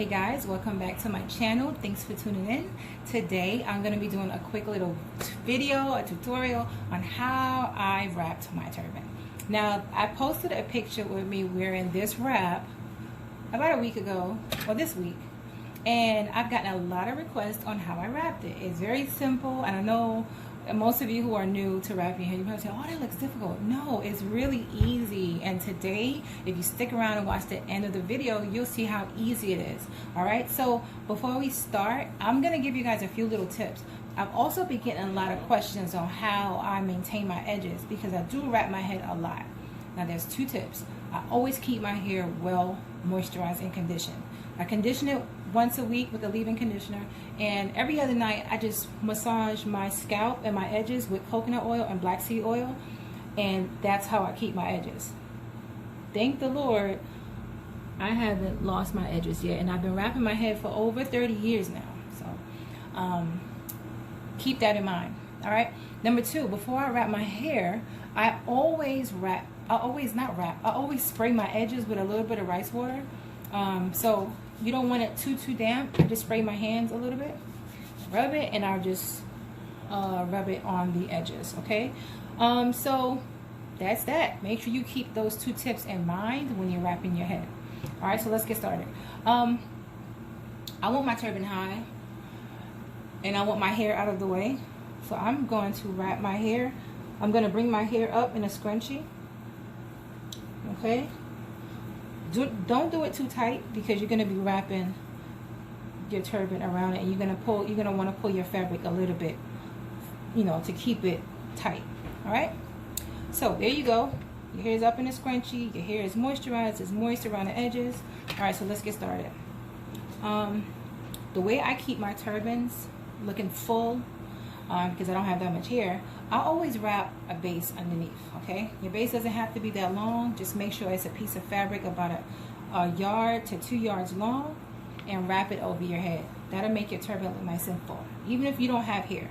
Hey guys, welcome back to my channel. Thanks for tuning in. Today I'm going to be doing a quick little video, a tutorial on how I wrapped my turban. Now, I posted a picture with me wearing this wrap about a week ago, or this week, and I've gotten a lot of requests on how I wrapped it. It's very simple, and I know most of you who are new to wrapping your hair, you probably say, oh, that looks difficult. No, it's really easy. And today, if you stick around and watch the end of the video, you'll see how easy it is. All right, so before we start, I'm gonna give you guys a few little tips. I've also been getting a lot of questions on how I maintain my edges because I do wrap my head a lot. Now there's two tips. I always keep my hair well moisturized and conditioned. I condition it once a week with a leave-in conditioner, and every other night I just massage my scalp and my edges with coconut oil and black seed oil, and that's how I keep my edges. Thank the Lord I haven't lost my edges yet, and I've been wrapping my head for over 30 years now, so keep that in mind. All right, number two, before I wrap my hair, I always spray my edges with a little bit of rice water. So you don't want it too damp. I just spray my hands a little bit, rub it, and I'll just rub it on the edges. Okay, so that's that. Make sure you keep those two tips in mind when you're wrapping your head. All right, so let's get started. I want my turban high, and I want my hair out of the way. So I'm going to wrap my hair. I'm going to bring my hair up in a scrunchie. Okay. Don't do it too tight because you're going to be wrapping your turban around it, and you're going to want to pull your fabric a little bit, you know, to keep it tight. All right. So there you go. Your hair is up in a scrunchie. Your hair is moisturized. It's moist around the edges. All right. So let's get started. The way I keep my turbans looking full, because I don't have that much hair, I always wrap a base underneath. Okay, your base doesn't have to be that long. Just make sure it's a piece of fabric about a yard to 2 yards long, and wrap it over your head. That'll make your turban look nice and full, even if you don't have hair.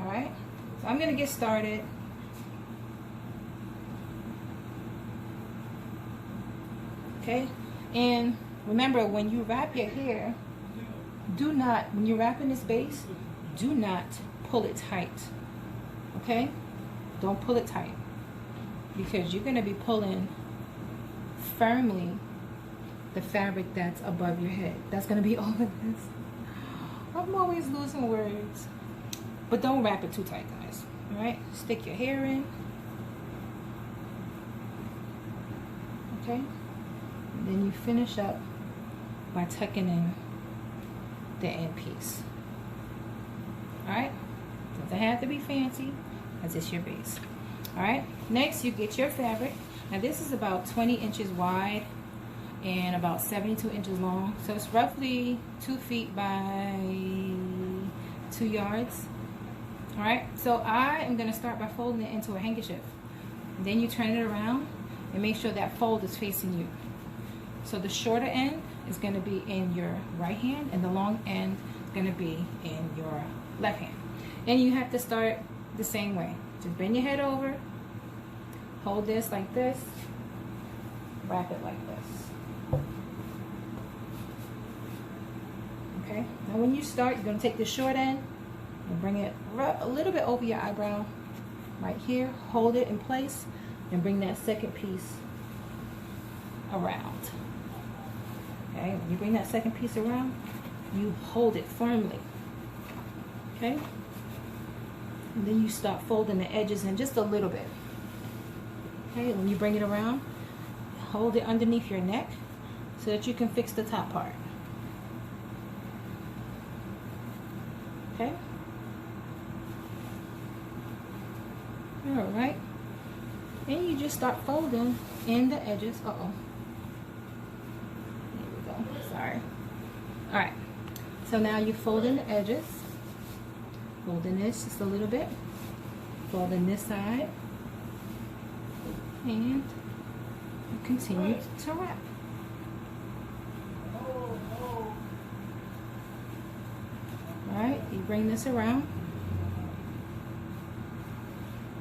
All right, so I'm gonna get started. Okay, and remember, when you wrap your hair, when you're wrapping this base, do not pull it tight. Okay, don't pull it tight, because you're going to be pulling firmly the fabric that's above your head. That's going to be over this. I'm always losing words. But don't wrap it too tight, guys. All right, stick your hair in. Okay, and then you finish up by tucking in the end piece. All right, doesn't have to be fancy, as it's your base. All right, next you get your fabric. Now this is about 20 inches wide and about 72 inches long, so it's roughly 2 feet by 2 yards. All right, so I am going to start by folding it into a handkerchief. Then you turn it around and make sure that fold is facing you. So the shorter end is going to be in your right hand, and the long end is going to be in your left hand. And you have to start the same way. Just bend your head over, hold this like this, wrap it like this. Okay, now when you start, you're going to take the short end and bring it a little bit over your eyebrow right here, hold it in place, and bring that second piece around. Okay, when you bring that second piece around, you hold it firmly. Okay, and then you start folding the edges in just a little bit. Okay, when you bring it around, hold it underneath your neck so that you can fix the top part. Okay, all right, and you just start folding in the edges. There we go, sorry. All right, so now you fold in the edges, folding this just a little bit, folding this side, and you continue to wrap. All right, you bring this around.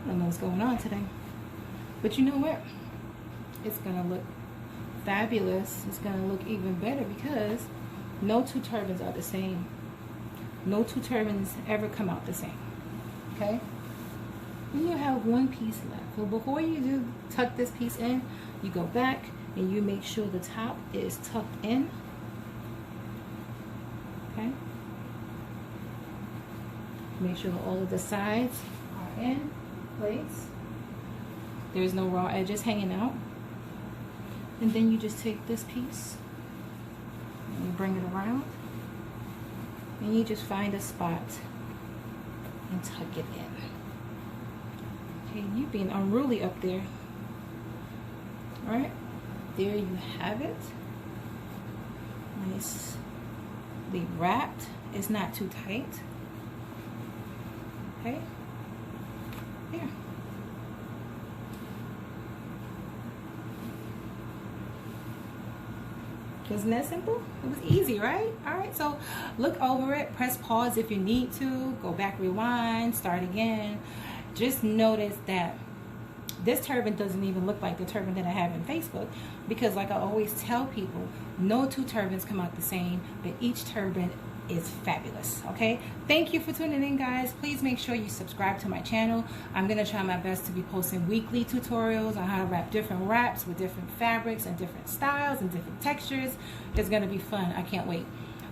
I don't know what's going on today, but you know what? It's gonna look fabulous. It's gonna look even better because No two turbans are the same. No two turbans ever come out the same. Okay? And you have one piece left. So before you do tuck this piece in, you go back and you make sure the top is tucked in. Okay? Make sure all of the sides are in place. There's no raw edges hanging out. And then you just take this piece and you bring it around. And you just find a spot and tuck it in. Okay, you being unruly up there. Alright, there you have it. Nicely wrapped. It's not too tight. Okay, here. Wasn't that simple? It was easy, right? All right, so look over it, press pause if you need to, go back, rewind, start again. Just notice that this turban doesn't even look like the turban that I have in Facebook, because like I always tell people, no two turbans come out the same, but each turban is fabulous. Okay, thank you for tuning in, guys. Please make sure you subscribe to my channel. I'm gonna try my best to be posting weekly tutorials on how to wrap different wraps with different fabrics and different styles and different textures. It's gonna be fun. I can't wait.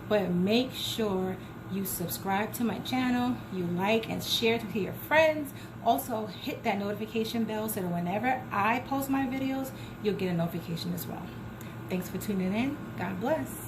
But make sure you subscribe to my channel, you like and share to your friends. Also hit that notification bell so that whenever I post my videos, you'll get a notification as well. Thanks for tuning in. God bless.